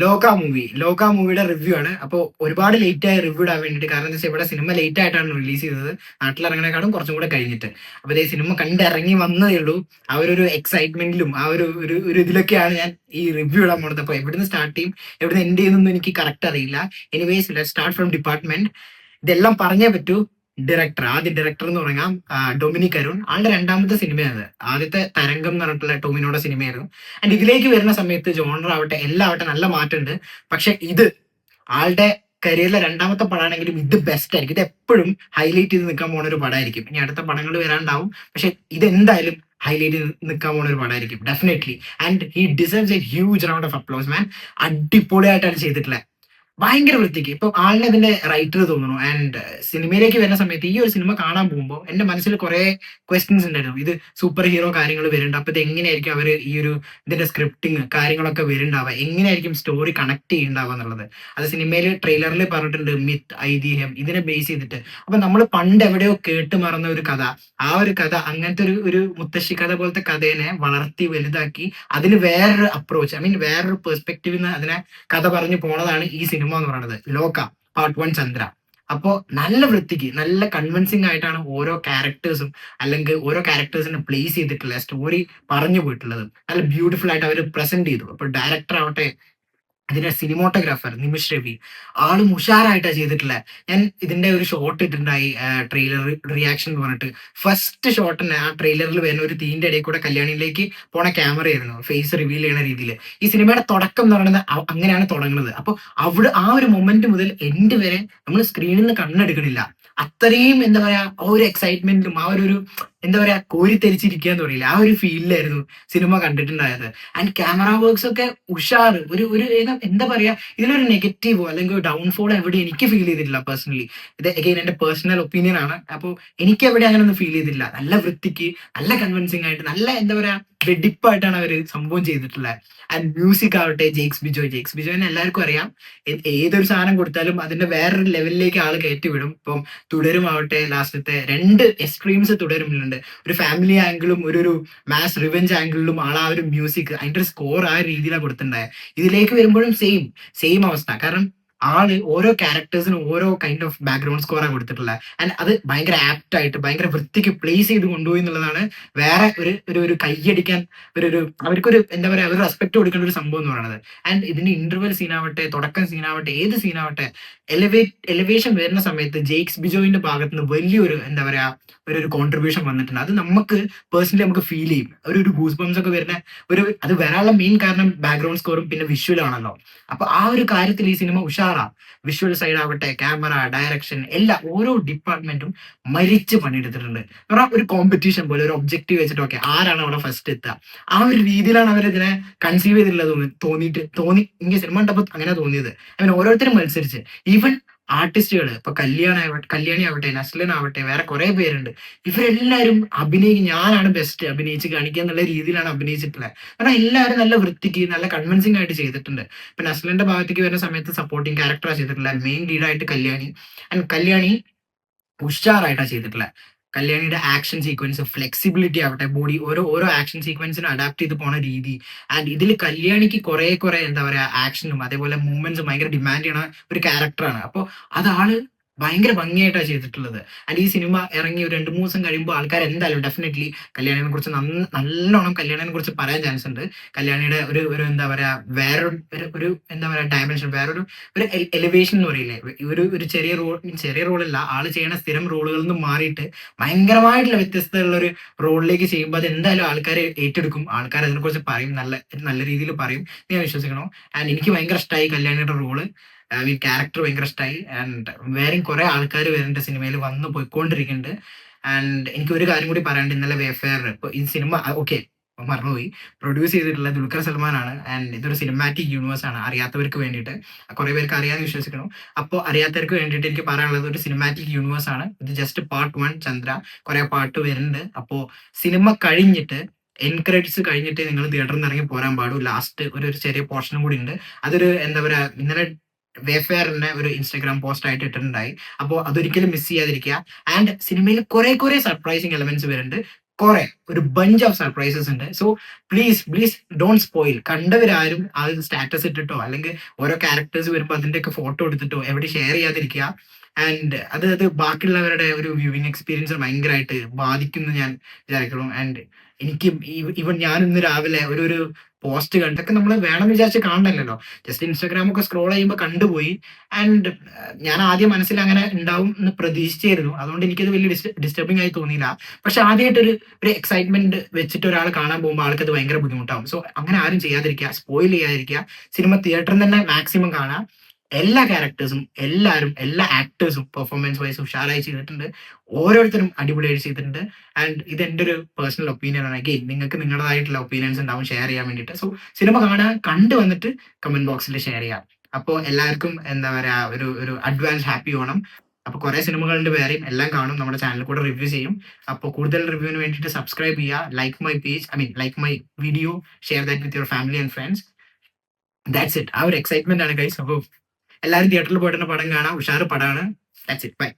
ലോക മൂവിയുടെ റിവ്യൂ ആണ്. അപ്പോൾ ഒരുപാട് ലേറ്റ് ആയി റിവ്യൂ ഇടാൻ വേണ്ടിയിട്ട്, കാരണം എന്താ വെച്ചാൽ ഇവിടെ സിനിമ ലേറ്റ് ആയിട്ടാണ് റിലീസ് ചെയ്തത്, നാട്ടിലിറങ്ങണേക്കാളും കുറച്ചും കൂടെ കഴിഞ്ഞിട്ട്. അപ്പോൾ ഇതേ സിനിമ കണ്ടിറങ്ങി വന്നതേ ഉള്ളൂ. ആ ഒരു എക്സൈറ്റ്മെന്റിലും ആ ഒരു ഒരു ഒരു ഇതിലൊക്കെയാണ് ഞാൻ ഈ റിവ്യൂ ഇടാൻ പോണത്. അപ്പോൾ എവിടുന്ന് സ്റ്റാർട്ട് ചെയ്യും എവിടുന്ന് എൻഡ് ചെയ്യുന്നൊന്നും എനിക്ക് കറക്റ്റ് അറിയില്ല. Anyways let start from department. ഇതെല്ലാം പറഞ്ഞേ പറ്റൂ. ആദ്യ ഡയറക്ടർ എന്ന് പറയാം ഡൊമിനിക് അരുൺ. ആളുടെ രണ്ടാമത്തെ സിനിമയാണ്. ആദ്യത്തെ തരംഗം എന്ന് പറഞ്ഞിട്ടുള്ള ടോമിനോയുടെ സിനിമയായിരുന്നു. ആൻഡ് ഇതിലേക്ക് വരുന്ന സമയത്ത് ജോണർ ആവട്ടെ എല്ലാം ആവട്ടെ നല്ല മാറ്റമുണ്ട്. പക്ഷെ ഇത് ആളുടെ കരിയറിലെ രണ്ടാമത്തെ പടമാണെങ്കിലും ഇത് ബെസ്റ്റ് ആയിരിക്കും. ഇത് എപ്പോഴും ഹൈലൈറ്റ് ചെയ്ത് നിൽക്കാൻ പോണ ഒരു പടമായിരിക്കും. ഇനി അടുത്ത പടങ്ങൾ വരാണ്ടാവും, പക്ഷെ ഇത് എന്തായാലും ഹൈലൈറ്റ് ചെയ്ത് നിൽക്കാൻ പോണ ഒരു പടമായിരിക്കും definitely. And he deserves a huge round of applause man. അടിപൊളിയായിട്ടാണ് ചെയ്തിട്ടുള്ളത്. ഭയങ്കര വൃത്തിക്ക്. ഇപ്പൊ ആളിനെ അതിന്റെ റൈറ്റർ തോന്നുന്നു. ആൻഡ് സിനിമയിലേക്ക് വരുന്ന സമയത്ത് ഈ ഒരു സിനിമ കാണാൻ പോകുമ്പോൾ എന്റെ മനസ്സിൽ കുറെ ക്വസ്റ്റ്യൻസ് ഉണ്ടായിരുന്നു. ഇത് സൂപ്പർ ഹീറോ കാര്യങ്ങൾ വരുന്നുണ്ട്, അപ്പൊ ഇത് എങ്ങനെയായിരിക്കും അവർ ഈ ഒരു ഇതിന്റെ സ്ക്രിപ്റ്റിങ് കാര്യങ്ങളൊക്കെ വരുന്നുണ്ടാവുക, എങ്ങനെയായിരിക്കും സ്റ്റോറി കണക്ട് ചെയ്യുന്നുണ്ടാവുക എന്നുള്ളത്. അത് സിനിമയിൽ ട്രെയിലറിൽ പറഞ്ഞിട്ടുണ്ട്, മിത്ത്, ഐതിഹ്യം, ഇതിനെ ബേസ് ചെയ്തിട്ട്. അപ്പൊ നമ്മൾ പണ്ട് എവിടെയോ കേട്ട് മറന്ന ഒരു കഥ, ആ ഒരു കഥ അങ്ങനത്തെ ഒരു മുത്തശ്ശി കഥ പോലത്തെ കഥേനെ വളർത്തി വലുതാക്കി അതിന് വേറൊരു അപ്രോച്ച്, ഐ മീൻ വേറൊരു പെർസ്പെക്റ്റീവിൽ നിന്ന് അതിനെ കഥ പറഞ്ഞു പോണതാണ് ഈ സിനിമ എന്ന് പറയുന്നത്, ലോക പാർട്ട് 1 ചന്ദ്ര. അപ്പോ നല്ല വൃത്തിക്ക് നല്ല കൺവിൻസിങ് ആയിട്ടാണ് ഓരോ ക്യാരക്ടേഴ്സും അല്ലെങ്കിൽ ഓരോ ക്യാരക്ടേഴ്സിനെ പ്ലേസ് ചെയ്തിട്ടുള്ള സ്റ്റോറി പറഞ്ഞു പോയിട്ടുള്ളത്. നല്ല ബ്യൂട്ടിഫുൾ ആയിട്ട് അവർ പ്രസന്റ് ചെയ്തു. അപ്പൊ ഡയറക്ടർ ആവട്ടെ, അതിന്റെ സിനിമോട്ടോഗ്രാഫർ നിമിഷ് രവി, ആളും ഉഷാറായിട്ടാണ് ചെയ്തിട്ടുള്ളത്. ഞാൻ ഇതിന്റെ ഒരു ഷോട്ട് ഇട്ടിട്ടുണ്ടായി ട്രെയിലർ റിയാക്ഷൻ എന്ന് പറഞ്ഞിട്ട്. ഫസ്റ്റ് ഷോട്ട് തന്നെ ആ ട്രെയിലറിൽ വരുന്ന ഒരു തീന്റെ ഇടയിൽ കൂടെ കല്യാണിയിലേക്ക് പോണ ക്യാമറ ആയിരുന്നു, ഫേസ് റിവീൽ ചെയ്യുന്ന രീതിയിൽ. ഈ സിനിമയുടെ തുടക്കം എന്ന് പറയുന്നത് അങ്ങനെയാണ് തുടങ്ങുന്നത്. അപ്പൊ അവിടെ ആ ഒരു മൊമെന്റ് മുതൽ എൻഡ് വരെ നമ്മൾ സ്ക്രീനിൽ നിന്ന് കണ്ണെടുക്കണില്ല. അത്രയും എന്താ പറയാ, ആ ഒരു എക്സൈറ്റ്മെന്റിലും ആ ഒരു എന്താ പറയാ കോരിത്തെരിച്ചിരിക്കുക എന്ന് പറയില്ല, ആ ഒരു ഫീലിലായിരുന്നു സിനിമ കണ്ടിട്ടുണ്ടായത്. ആൻഡ് ക്യാമറ വർക്ക്സ് ഒക്കെ ഉഷാറ്. ഒരു എന്താ പറയാ, ഇതിലൊരു നെഗറ്റീവോ അല്ലെങ്കിൽ ഡൗൺഫോളോ എവിടെ എനിക്ക് ഫീൽ ചെയ്തിട്ടില്ല പേഴ്സണലി. ഇത് അഗൈൻ എന്റെ പേഴ്സണൽ ഒപ്പീനിയൻ ആണ്. അപ്പോൾ എനിക്ക് എവിടെ അങ്ങനെ ഒന്നും ഫീൽ ചെയ്തില്ല. നല്ല വൃത്തിക്ക് നല്ല കൺവിൻസിങ് ആയിട്ട് നല്ല എന്താ പറയാ വെടിപ്പായിട്ടാണ് അവർ സംഭവം ചെയ്തിട്ടുള്ളത്. ആൻഡ് മ്യൂസിക് ആവട്ടെ, ജേക്സ് ബിജോയിനെ എല്ലാവർക്കും അറിയാം. ഏതൊരു സാധനം കൊടുത്താലും അതിന്റെ വേറൊരു ലെവലിലേക്ക് ആള് കയറ്റി വിടും. ഇപ്പം തുടരുമാവട്ടെ, ലാസ്റ്റത്തെ 2 എക്സ്ട്രീംസ് തുടരുന്നുണ്ട്. ഒരു ഫാമിലി ആംഗിളും ഒരു മാസ് റിവെഞ്ച് ആംഗിളിലും ആൾ ആ ഒരു മ്യൂസിക് അതിന്റെ ഒരു സ്കോർ ആ രീതിയിലാണ് കൊടുത്തിട്ടുണ്ടായത്. ഇതിലേക്ക് വരുമ്പോഴും സെയിം അവസ്ഥ. കാരണം ആള് ഓരോ ക്യാരക്ടേഴ്സിനും ഓരോ കൈൻഡ് ഓഫ് ബാക്ക്ഗ്രൗണ്ട് സ്കോറാണ് കൊടുത്തിട്ടുള്ളത്. ആൻഡ് അത് ഭയങ്കര ആപ്റ്റ് ആയിട്ട് ഭയങ്കര വൃത്തിക്ക് പ്ലേസ് ചെയ്ത് കൊണ്ടുപോയി എന്നുള്ളതാണ് വേറെ ഒരു കൈയടിക്കാൻ അവർക്കൊരു എന്താ പറയാ ഒരു റെസ്പെക്ട് കൊടുക്കേണ്ട ഒരു സംഭവം എന്ന് പറയുന്നത്. ആൻഡ് ഇതിന്റെ ഇന്റർവെൽ സീനാവട്ടെ, തുടക്കം സീനാവട്ടെ, ഏത് സീനാവട്ടെ, എലിവേഷൻ വരുന്ന സമയത്ത് ജെയ്ക്സ് ബിജോയിന്റെ ഭാഗത്ത് നിന്ന് വലിയൊരു എന്താ പറയാ ഒരു കോൺട്രിബ്യൂഷൻ വന്നിട്ടുണ്ട്. അത് നമുക്ക് പേഴ്സണലി നമുക്ക് ഫീൽ ചെയ്യും. ഒരു ഗൂസ് ബംസ് ഒക്കെ വരുന്ന അത് വരാനുള്ള മെയിൻ കാരണം ബാക്ക്ഗ്രൗണ്ട് സ്കോറും പിന്നെ വിഷ്വൽ ആണല്ലോ. അപ്പൊ ആ ഒരു കാര്യത്തിൽ ഈ സിനിമ ഉഷാറാ. വിഷ്വൽ സൈഡ് ആവട്ടെ, ക്യാമറ, ഡയറക്ഷൻ, എല്ലാം ഓരോ ഡിപ്പാർട്ട്മെന്റും മരിച്ച് പണിയെടുത്തിട്ടുണ്ട്. കാരണം ഒരു കോമ്പറ്റീഷൻ പോലെ ഒരു ഒബ്ജക്റ്റീവ് വെച്ചിട്ട് ഓക്കെ ആരാണ് അവിടെ ഫസ്റ്റ് എത്തുക, ആ ഒരു രീതിയിലാണ് അവരിതിനെ കൺസീവ് ചെയ്തിട്ടുള്ളത് തോന്നി. എനിക്ക് സിനിമ കണ്ടപ്പോൾ അങ്ങനെ തോന്നിയത്. അങ്ങനെ ഓരോരുത്തരും മത്സരിച്ച്, ഈവൻ ആർട്ടിസ്റ്റുകൾ ഇപ്പൊ കല്യാണി ആവട്ടെ, നസ്ലിൻ ആവട്ടെ, വേറെ കുറെ പേരുണ്ട്. ഇവരെല്ലാരും ഞാനാണ് ബെസ്റ്റ് അഭിനയിച്ച് കാണിക്കുക എന്നുള്ള രീതിയിലാണ് അഭിനയിച്ചിട്ടുള്ളത്. കാരണം എല്ലാവരും നല്ല വൃത്തിക്ക് നല്ല കൺവിൻസിംഗ് ആയിട്ട് ചെയ്തിട്ടുണ്ട്. ഇപ്പൊ നസ്ലിന്റെ ഭാഗത്തേക്ക് വരുന്ന സമയത്ത് സപ്പോർട്ടിങ് ക്യാരക്ടറാണ് ചെയ്തിട്ടുള്ളത്. മെയിൻ ലീഡായിട്ട് കല്യാണി. ആൻഡ് കല്യാണി ഉഷാറായിട്ടാണ് ചെയ്തിട്ടുള്ളത്. കല്യാണിയുടെ ആക്ഷൻ സീക്വൻസ്, ഫ്ലെക്സിബിലിറ്റി ആവട്ടെ, ബോഡി ഓരോ ആക്ഷൻ സീക്വൻസിനും അഡാപ്റ്റ് ചെയ്ത് പോണ രീതി. ആൻഡ് ഇതിൽ കല്യാണിക്ക് കുറെ എന്താ പറയാ ആക്ഷനും അതേപോലെ മൂവ്മെന്റ്സും ഭയങ്കര ഡിമാൻഡ് ചെയ്യണ ഒരു ക്യാരക്ടറാണ്. അപ്പോൾ അതാള് ഭയങ്കര ഭംഗിയായിട്ടാണ് ചെയ്തിട്ടുള്ളത്. ആൻഡ് ഈ സിനിമ ഇറങ്ങി ഒരു 2-3 ദിവസം കഴിയുമ്പോൾ ആൾക്കാർ എന്തായാലും ഡെഫിനറ്റ്ലി കല്യാണിനെ കുറിച്ച് നല്ലോണം കല്യാണിനെ കുറിച്ച് പറയാൻ ചാൻസ് ഉണ്ട്. കല്യാണിയുടെ ഒരു എന്താ പറയാ വേറൊരു എന്താ പറയാ ഡയമെൻഷൻ, വേറൊരു എലിവേഷൻ എന്ന് പറയില്ലേ, ഒരു ചെറിയ റോളല്ല, ആള് ചെയ്യണ സ്ഥിരം റോളുകളിൽ നിന്ന് മാറിയിട്ട് ഭയങ്കരമായിട്ടുള്ള വ്യത്യസ്തമുള്ള ഒരു റോളിലേക്ക് ചെയ്യുമ്പോൾ അത് എന്തായാലും ആൾക്കാർ ഏറ്റെടുക്കും. ആൾക്കാർ അതിനെക്കുറിച്ച് പറയും, നല്ല രീതിയിൽ പറയും, ഞാൻ വിശ്വസിക്കണം. ആൻഡ് എനിക്ക് ഭയങ്കര ഇഷ്ടമായി കല്യാണിയുടെ റോള്. ഈ ക്യാരക്ടർ ഭയങ്കര ഇഷ്ടമായി. ആൻഡ് വേറെയും കുറെ ആൾക്കാർ വരുന്നുണ്ട് സിനിമയിൽ വന്ന് പോയിക്കൊണ്ടിരിക്കുന്നുണ്ട്. ആൻഡ് എനിക്ക് ഒരു കാര്യം കൂടി പറയാണ്ട്, ഇന്നലെ വേഫെയർ ഇപ്പൊ ഈ സിനിമ ഓക്കെ മറന്നുപോയി, പ്രൊഡ്യൂസ് ചെയ്തിട്ടുള്ള ദുൽഖർ സൽമാനാണ്. ആൻഡ് ഇതൊരു സിനിമാറ്റിക് യൂണിവേഴ്സ് ആണ്, അറിയാത്തവർക്ക് വേണ്ടിയിട്ട്. കുറെ പേർക്ക് അറിയാമെന്ന് വിശ്വസിക്കണം. അപ്പോൾ അറിയാത്തവർക്ക് വേണ്ടിയിട്ട് എനിക്ക് പറയാനുള്ളത്, ഒരു സിനിമാറ്റിക് യൂണിവേഴ്സ് ആണ് ഇത്. ജസ്റ്റ് പാർട്ട് 1 ചന്ദ്ര, കുറെ പാർട്ട് വരുന്നുണ്ട്. അപ്പോൾ സിനിമ കഴിഞ്ഞിട്ട് എൻ ക്രെഡിറ്റ്സ് കഴിഞ്ഞിട്ട് നിങ്ങൾ തിയേറ്ററിൽ നിന്ന് ഇറങ്ങി പോരാൻ പാടും. ലാസ്റ്റ് ഒരു ചെറിയ പോർഷനും കൂടി ഉണ്ട്. അതൊരു എന്താ പറയാ ഇന്നലെ വേഫെയറിന്റെ ഒരു ഇൻസ്റ്റാഗ്രാം പോസ്റ്റ് ആയിട്ട് ഇട്ടിട്ടുണ്ടായി. അപ്പോൾ അതൊരിക്കലും മിസ് ചെയ്യാതിരിക്കുക. ആൻഡ് സിനിമയിൽ കുറെ സർപ്രൈസിങ് എലമെന്റ്സ് വരുന്നുണ്ട്. കുറെ ഒരു ബഞ്ച് ഓഫ് സർപ്രൈസസ് ഉണ്ട്. So please don't spoil. കണ്ടവരാരും അത് സ്റ്റാറ്റസ് ഇട്ടിട്ടോ അല്ലെങ്കിൽ ഓരോ ക്യാരക്ടേഴ്സ് വരുമ്പോൾ അതിന്റെയൊക്കെ ഫോട്ടോ എടുത്തിട്ടോ എവിടെ ഷെയർ ചെയ്യാതിരിക്കുക. ആൻഡ് അത് ബാക്കിയുള്ളവരുടെ ഒരു വ്യൂവിങ് എക്സ്പീരിയൻസ് ഭയങ്കരമായിട്ട് ബാധിക്കുന്നു ഞാൻ വിചാരിക്കണം. ആൻഡ് എനിക്ക് ഈവൻ ഞാൻ ഇന്ന് രാവിലെ ഒരു പോസ്റ്റ് കണ്ടൊക്കെ നമ്മൾ വേണം വിചാരിച്ച് കാണണമല്ലോ, ജസ്റ്റ് ഇൻസ്റ്റാഗ്രാം ഒക്കെ സ്ക്രോൾ ചെയ്യുമ്പോൾ കണ്ടുപോയി. ആൻഡ് ഞാൻ ആദ്യം മനസ്സിൽ അങ്ങനെ ഉണ്ടാവും എന്ന് പ്രതീക്ഷിച്ചായിരുന്നു, അതുകൊണ്ട് എനിക്കത് വലിയ ഡിസ്റ്റർബിംഗ് ആയി തോന്നിയില്ല. പക്ഷെ ആദ്യമായിട്ട് ഒരു എക്സൈറ്റ്മെന്റ് വെച്ചിട്ട് ഒരാൾ കാണാൻ പോകുമ്പോൾ ആൾക്ക് അത് ഭയങ്കര ബുദ്ധിമുട്ടാവും. സോ അങ്ങനെ ആരും ചെയ്യാതിരിക്കുക, സ്പോയിൽ ചെയ്യാതിരിക്കുക. സിനിമ തിയേറ്ററിൽ തന്നെ മാക്സിമം കാണാം. എല്ലാ ക്യാരക്ടേഴ്സും എല്ലാവരും എല്ലാ ആക്ടേഴ്സും പെർഫോമൻസ് വൈസ് ഉഷാറായി ചെയ്തിട്ടുണ്ട്. ഓരോരുത്തരും അടിപൊളിയായി ചെയ്തിട്ടുണ്ട്. ആൻഡ് ഇത് എൻ്റെ ഒരു പേഴ്സണൽ ഒപ്പീനിയൻ ആണ്. അഗെയിൻ നിങ്ങൾക്ക് നിങ്ങളുടേതായിട്ടുള്ള ഒപ്പീനിയൻസ് ഉണ്ടാവും ഷെയർ ചെയ്യാൻ വേണ്ടിയിട്ട്. സോ സിനിമ കാണാൻ കണ്ടു വന്നിട്ട് കമന്റ് ബോക്സിൽ ഷെയർ ചെയ്യാം. അപ്പോൾ എല്ലാവർക്കും എന്താ പറയാ ഒരു അഡ്വാൻസ് ഹാപ്പി ഓണം. അപ്പോൾ കുറെ സിനിമകളുണ്ട് വേറെയും, എല്ലാം കാണും, നമ്മുടെ ചാനലിൽ കൂടെ റിവ്യൂ ചെയ്യും. അപ്പോൾ കൂടുതൽ റിവ്യൂവിന് വേണ്ടിയിട്ട് സബ്സ്ക്രൈബ് ചെയ്യുക, like my page, like my video, share that with your family and friends. That's it. ആ ഒരു എക്സൈറ്റ്മെന്റ് ആണ് ഗൈസ്. അപ്പോൾ എല്ലാവരും തിയേറ്ററിൽ പോയിട്ട് പടം കാണാം. ഉഷാറ് പടമാണ്. That's it. ബൈ.